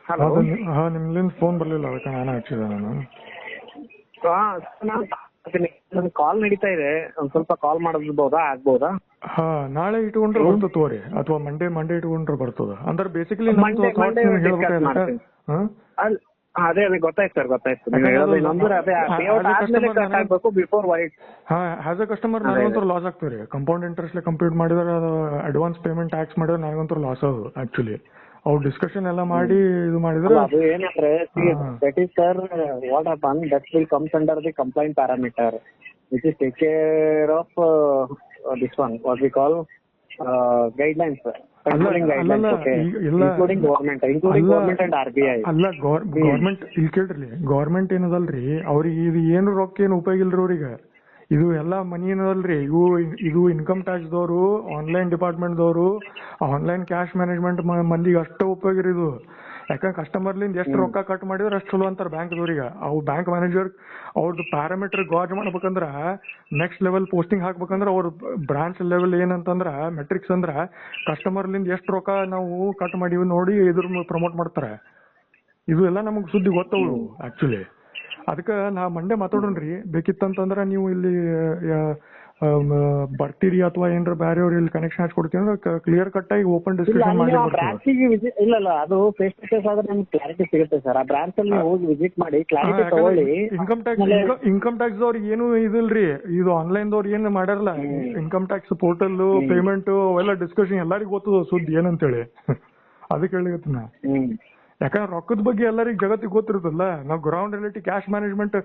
Hello. ನಿಮ್ಲಿಂದ phone ಬರಲಿಲ್ಲ, ಅದಕ್ಕೆ ನಾನು ಹಚ್ಚಿದೆ ನಾನು. ನನ್ ಕಾಲ್ ನಡೀತಾ ಇದೆ, ಒಂದ್ ಸ್ವಲ್ಪ ಕಾಲ್ ಮಾಡಬಹುದಾ? ಆಗ್ಬೋದಾ? ನಾಳೆ ಇಟ್ಕೊಂಡ್ರೆ ಬರ್ತದ ತೋರಿ, ಅಥವಾ ಮಂಡೇ ಇಟ್ಕೊಂಡ್ರೆ ಬರ್ತದ. ಅಂದ್ರೆ ಬೇಸಿಕಲಿ ಅದೇ ಗೊತ್ತಾಯ್ತು ಸರ್, ಗೊತ್ತಾಯ್ತು. ಆಸ್ ಅ ಕಸ್ಟಮರ್ ನನಗಂತೂ ಲಾಸ್ ಆಗ್ತದೆ. ಕಂಪೌಂಡ್ ಇಂಟ್ರೆಸ್ಟ್ ಕಂಪ್ಲೀಟ್ ಮಾಡಿದ್ರೆ ಅಡ್ವಾನ್ಸ್ ಪೇಮೆಂಟ್ ಟ್ಯಾಕ್ಸ್ ಮಾಡಿದ್ರೆ ನನಗಂತೂ ಲಾಸ್ ಅದು ಆಕ್ಚುಲಿ. ಅವ್ರು ಡಿಸ್ಕಷನ್ ಎಲ್ಲ ಮಾಡಿ ಇದು ಮಾಡಿದ್ರೆ ಅದು ಏನಂದ್ರೆ that is sir what happen that will comes under the complaint parameter which is take care of this one what we call guidelines. Government ಇಲ್ಲಿ ಕೇಳ್ರಿ, ಗೌರ್ಮೆಂಟ್ ಏನದಲ್ರಿ ಅವ್ರಿಗೆ ಇದು ಏನು ರೊಕ್ಕ ಏನು ಉಪಯೋಗ ಇಲ್ರಿ ಅವ್ರಿಗೆ. ಇದು ಎಲ್ಲ ಮನಿ ಏನದಲ್ರಿ, ಇದು ಇನ್ಕಮ್ ಟ್ಯಾಕ್ಸ್ ದವರು, ಆನ್ಲೈನ್ ಡಿಪಾರ್ಟ್ಮೆಂಟ್ ದವರು, ಆನ್ಲೈನ್ ಕ್ಯಾಶ್ ಮ್ಯಾನೇಜ್ಮೆಂಟ್ ಮಂದಿಗೆ ಅಷ್ಟು ಉಪಯೋಗ ರೀ ಇದು. ಯಾಕಂದ್ರೆ ಕಸ್ಟಮರ್ಲಿಂದ ಎಷ್ಟು ರೊಕ್ಕ ಕಟ್ ಮಾಡಿದ್ರೆ ಅಷ್ಟು ಚಲೋ ಅಂತಾರೆ ಬ್ಯಾಂಕ್ದವ್ರಿಗೆ. ಅವು ಬ್ಯಾಂಕ್ ಮ್ಯಾನೇಜರ್ ಅವ್ರದ್ದು ಪ್ಯಾರಾಮೀಟರ್ ಗಾಜ್ ಮಾಡ್ಬೇಕಂದ್ರ, ನೆಕ್ಸ್ಟ್ ಲೆವೆಲ್ ಪೋಸ್ಟಿಂಗ್ ಹಾಕ್ಬೇಕಂದ್ರ ಅವ್ರ ಬ್ರಾಂಚ್ ಲೆವೆಲ್ ಏನಂತಂದ್ರ ಮೆಟ್ರಿಕ್ಸ್ ಅಂದ್ರ ಕಸ್ಟಮರ್ಲಿಂದ ಎಷ್ಟು ರೊಕ್ಕ ನಾವು ಕಟ್ ಮಾಡಿವಿ ನೋಡಿ ಇದ್ರ ಪ್ರಮೋಟ್ ಮಾಡ್ತಾರೆ. ಇದು ಎಲ್ಲ ನಮಗ್ ಸುದ್ದಿ ಗೊತ್ತವು ಆಕ್ಚುಲಿ. ಅದಕ್ಕೆ ನಾ ಮಂಡೇ ಮಾತಾಡೋಣ್ರಿ. ಬೇಕಿತ್ತಂತಂದ್ರ ನೀವು ಇಲ್ಲಿ ಬರ್ತೀರಿ ಅಥವಾ ಏನಾರ ಬೇರೆಯವ್ರು ಇಲ್ಲಿ ಕನೆಕ್ಷನ್ ಹಚ್ಕೊಡ್ತೀವಿ ಅಂದ್ರೆ ಕ್ಲಿಯರ್ ಕಟ್ ಆಗಿ ಓಪನ್ ಡಿಸ್ಕಷನ್ ಮಾಡಿ. ಇಲ್ಲ ಅದು ಫೇಸ್ ಟು ಫೇಸ್ ಆದ್ರೆ ನಮ್ಗೆ ಕ್ಲಾರಿಟಿ ಸಿಗುತ್ತೆ ಸರ್. ಆ ಬ್ರಾಂಚ್ ಅಲ್ಲಿ ಹೋಗಿ ವಿಸಿಟ್ ಮಾಡಿ ಕ್ಲಾರಿಟಿ ತಗೊಳ್ಳಿ. ಇನ್ಕಮ್ ಟ್ಯಾಕ್ಸ್ ಅವ್ರಿಗೆ ಏನು ಇದಿಲ್ರಿ, ಇದು ಆನ್ಲೈನ್ ದವ್ರು ಏನು ಮಾಡ್ಯಾರಲ್ಲ, ಇನ್ಕಮ್ ಟ್ಯಾಕ್ಸ್ ಪೋರ್ಟಲ್ ಪೇಮೆಂಟ್ ಅವೆಲ್ಲ ಡಿಸ್ಕಷನ್ ಎಲ್ಲರಿಗೂ ಗೊತ್ತದ ಸುದ್ದಿ ಏನಂತೇಳಿ. ಅದಕ್ಕೆ ಹೇಳಿಗತ್ತ ನಾ. ಯಾಕಂದ್ರೆ ರೊಕ್ಕದ ಬಗ್ಗೆ ಎಲ್ಲರಿಗೂ ಜಗತ್ತಿಗೆ ಗೊತ್ತಿರುತ್ತಲ್ಲ. ನಾವು ಗ್ರೌಂಡ್ ರಿಯಾಲಿಟಿ ಕ್ಯಾಶ್ ಮ್ಯಾನೇಜ್ಮೆಂಟ್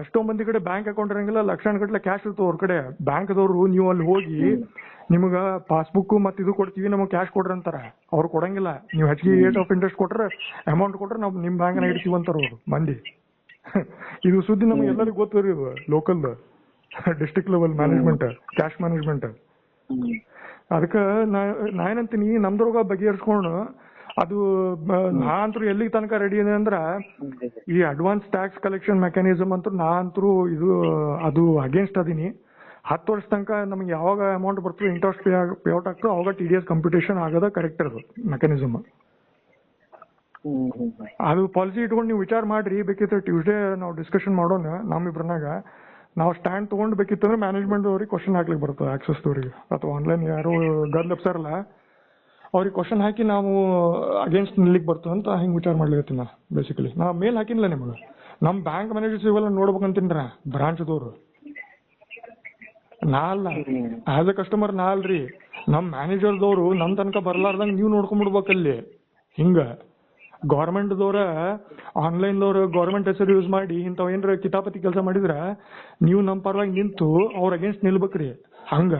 ಎಷ್ಟೋ ಮಂದಿ ಕಡೆ ಬ್ಯಾಂಕ್ ಅಕೌಂಟ್ ಇರಂಗಿಲ್ಲ, ಲಕ್ಷಾನ್ ಗಟ್ಟಲೆ ಕ್ಯಾಶ್ ಇರ್ತವೆ ಅವ್ರ ಕಡೆ. ಬ್ಯಾಂಕ್ದವ್ರು ನೀವು ಅಲ್ಲಿ ಹೋಗಿ ನಿಮ್ಗ ಪಾಸ್ಬುಕ್ ಮತ್ತೆ ಇದು ಕೊಡ್ತೀವಿ ನಮಗೆ ಕ್ಯಾಶ್ ಕೊಡ್ರಿ ಅಂತಾರ. ಅವ್ರು ಕೊಡಂಗಿಲ್ಲ. ನೀವು ಹೆಚ್ಚಿಗೆ ರೇಟ್ ಆಫ್ ಇಂಟ್ರೆಸ್ಟ್ ಕೊಟ್ರೆ ಅಮೌಂಟ್ ಕೊಟ್ರೆ ನಾವು ನಿಮ್ ಬ್ಯಾಂಕ್ನ ಇಡ್ತೀವಿ ಅಂತಾರ ಅವ್ರು ಮಂದಿ. ಇದು ಸುದ್ದಿ ನಮ್ಗೆ ಎಲ್ಲರಿಗೂ ಗೊತ್ತಿರಿ, ಇದು local district level management cash management. ಅದಕ್ಕೆ ನಾ ಏನಂತೀನಿ, ನಮ್ದ್ರೊಳಗ ಬಗೆಹರಿಸ್ಕೊಂಡು ಅದು ನಾ ಅಂತೂ ಎಲ್ಲಿಗೆ ತನಕ ರೆಡಿ ಇದೆ ಅಂದ್ರ ಈ ಅಡ್ವಾನ್ಸ್ ಟ್ಯಾಕ್ಸ್ ಕಲೆಕ್ಷನ್ ಮೆಕ್ಯಾನಿಸಮ್ ಅಂತೂ ನಾ ಅಂತೂ ಇದು ಅದು ಅಗೇನ್ಸ್ಟ್ ಅದೀನಿ. 10 ವರ್ಷ ತನಕ ನಮ್ಗೆ ಯಾವಾಗ ಅಮೌಂಟ್ ಬರ್ತದೆ ಇಂಟ್ರೆಸ್ಟ್ ಪೇಔಟ್ ಆಗ್ತದೆ ಅವಾಗ TDS ಕಂಪ್ಯೂಟೇಷನ್ ಆಗೋದ ಕರೆಕ್ಟ್ ಅದು ಮೆಕ್ಯಾನಿಸಮ್. ಅದು ಪಾಲಿಸಿ ಇಟ್ಕೊಂಡು ನೀವು ವಿಚಾರ ಮಾಡ್ರಿ. ಬೇಕಿತ್ತು ಟ್ಯೂಸ್ಡೇ ನಾವು ಡಿಸ್ಕಷನ್ ಮಾಡೋಣ ನಮ್ಮಿಬ್ರನಾಗ. ನಾವು ಸ್ಟ್ಯಾಂಡ್ ತಗೊಂಡ್ ಬೇಕಿತ್ತಂದ್ರೆ ಮ್ಯಾನೇಜ್ಮೆಂಟ್ ಅವ್ರಿಗೆ ಕ್ವಶನ್ ಹಾಕ್ಲಿಕ್ಕೆ ಬರ್ತದೆ, ಆಕ್ಸೆಸ್ ದವ್ರಿಗೆ ಅಥವಾ ಆನ್ಲೈನ್ ಯಾರು ಗರ್ಲಪ್ಸಾರಲ್ಲ ಅವ್ರಿಗೆ ಕ್ವಶನ್ ಹಾಕಿ ನಾವು ಅಗೇನ್ಸ್ಟ್ ನಿಲ್ಲಿಕ್ ಬರ್ತದೆ ಅಂತ ಹಿಂಗ್ ವಿಚಾರ ಮಾಡ್ಲಿಕ್ಕೆ ನಾ. ಬೇಸಿಕಲಿ ನಾ ಮೇಲ್ ಹಾಕಿನಿಲ್ಲ ನಿಮ್ಗೆ. ನಮ್ ಬ್ಯಾಂಕ್ ಮ್ಯಾನೇಜರ್ಸ್ ಇವೆಲ್ಲ ನೋಡ್ಬೇಕಂತೀನ್ರ ಬ್ರಾಂಚ್ದವ್ರು. ನಾ ಅಲ್ಲ, ಆಸ್ ಅ ಕಸ್ಟಮರ್ ನಾ ಅಲ್ರಿ. ನಮ್ ಮ್ಯಾನೇಜರ್ದವ್ರು ನಮ್ ತನಕ ಬರ್ಲಾರ್ದಂಗ ನೀವು ನೋಡ್ಕೊಂಡ್ಬಿಡ್ಬೇಕಲ್ಲಿ. ಹಿಂಗ ಗೌರ್ಮೆಂಟ್ದವ್ರ ಆನ್ಲೈನ್ದವ್ರು ಗೌರ್ಮೆಂಟ್ ಹೆಸರು ಯೂಸ್ ಮಾಡಿ ಇಂಥವ್ ಏನ್ರ ಕಿತಾಪತಿ ಕೆಲಸ ಮಾಡಿದ್ರ ನೀವು ನಮ್ ಪರವಾಗಿ ನಿಂತು ಅವ್ರ ಅಗೇನ್ಸ್ಟ್ ನಿಲ್ಬೇಕ್ರಿ. ಹಂಗ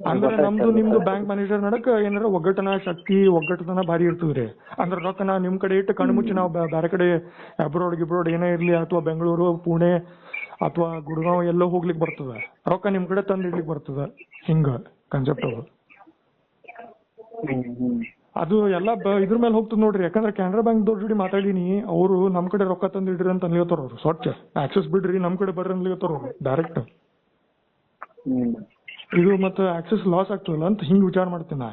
ಅಂದ್ರೆ ನಮ್ದು ನಿಮ್ದು ಬ್ಯಾಂಕ್ ಮ್ಯಾನೇಜರ್ ನಡಕ್ ಏನಾರ ಒಗ್ಗಟ್ಟನ ಶಕ್ತಿ ಒಗ್ಗಟ್ಟತನ ಭಾರಿ ಇರ್ತದ್ರಿ. ಅಂದ್ರೆ ರೊಕ್ಕ ನಾ ನಿಮ್ ಕಡೆ ಇಟ್ಟು ಕಣ್ಣು ಮುಚ್ಚಿ ನಾವು ಬೇರೆ ಕಡೆ ಅಬ್ರೋಡ್ ಏನೇ ಇರ್ಲಿ ಅಥವಾ ಬೆಂಗಳೂರು ಪುಣೆ ಅಥವಾ ಗುಡ್ಗಾಂವ್ ಎಲ್ಲೋ ಹೋಗ್ಲಿಕ್ಕೆ ಬರ್ತದ, ರೊಕ್ಕ ನಿಮ್ ಕಡೆ ತಂದು ಇಡ್ಲಿಕ್ಕೆ ಬರ್ತದ. ಹಿಂಗ ಕಾನ್ಸೆಪ್ಟ್ ಅದು ಎಲ್ಲ ಇದ್ರ ಮೇಲೆ ಹೋಗ್ತದ ನೋಡ್ರಿ. ಯಾಕಂದ್ರೆ ಕೆನರಾ ಬ್ಯಾಂಕ್ ದವ್ರ ಜೋಡಿ ಮಾತಾಡಿನಿ, ಅವರು ನಮ್ ಕಡೆ ರೊಕ್ಕ ತಂದು ಇಡ್ರಿ ಅಂತ ಅನ್ಲಿತಾರ ಅವ್ರು. ಸ್ವಚ್ಛ ಆಕ್ಸೆಸ್ ಬಿಡ್ರಿ ನಮ್ ಕಡೆ ಬರ್ರಿ ಅನ್ಲಿತಾರ ಅವ್ರು ಡೈರೆಕ್ಟ್. ಇದು ಮತ್ತೆ ಆಕ್ಸೆಸ್ ಲಾಸ್ ಆಗ್ತದಲ್ಲ ಅಂತ ಹಿಂಗ್ ವಿಚಾರ ಮಾಡ್ತೀನಿ ನಾ.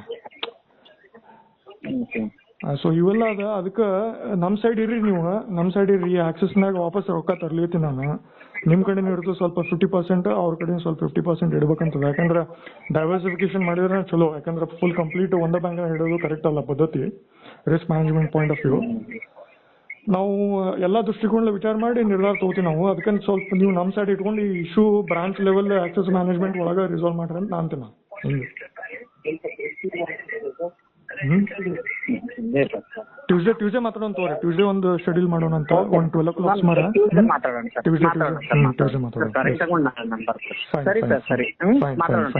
ಸೊ ಇವೆಲ್ಲ ಅದ. ಅದಕ್ಕೆ ನಮ್ ಸೈಡ್ ಇರ್ರಿ, ನೀವು ನಮ್ ಸೈಡ್ ಇರ್ರಿ. ಆಕ್ಸೆಸ್ನಾಗ ವಾಪಸ್ ರೊಕ್ಕ ತರ್ಲಿತ್ತೀನಿ ನಾನು. ನಿಮ್ ಕಡೆನೂ ಇರ್ತದೆ ಸ್ವಲ್ಪ 50%, ಅವ್ರ ಕಡೆ ಸ್ವಲ್ಪ 50% ಇಡ್ಬೇಕಂತದ. ಯಾಕಂದ್ರೆ ಡೈವರ್ಸಿಫಿಕೇಶನ್ ಮಾಡಿದ್ರೆ ಚಲೋ. ಯಾಕಂದ್ರೆ ಫುಲ್ ಕಂಪ್ಲೀಟ್ ಒಂದೇ ಬ್ಯಾಂಕ್ ಇಡೋದು ಕರೆಕ್ಟ್ ಅಲ್ಲ ಪದ್ಧತಿ, risk management point of view. ನಾವು ಎಲ್ಲಾ ದೃಷ್ಟಿಕೋನ ವಿಚಾರ ಮಾಡಿ ನಿರ್ಧಾರ ತಗೋತೀವಿ ನಾವು. ಅದಕ್ಕೆ ಸ್ವಲ್ಪ ನೀವು ನಮ್ ಸೈಡ್ ಇಟ್ಕೊಂಡು ಈ issue branch level access management ಒಳಗ ರಿಸಾಲ್ವ್ ಮಾಡ್ರಿ ಅಂತ ಅಂತೀನಿ. ಟ್ಯೂಸ್ಡೇ ಮಾತಾಡೋಣ ತಗೋರಿ. ಟ್ಯೂಸ್ಡೇ ಒಂದು ಶೆಡ್ಯೂಲ್ ಮಾಡೋಣ ಅಂತ. ಒಂದು 12 o'clock ಸುಮಾರ ಟ್ಯೂಸ್ಡೇ ಮಾತಾಡೋಣ. ಸರಿ ಸರ್, ಸರಿ ಮಾತಾಡೋಣ.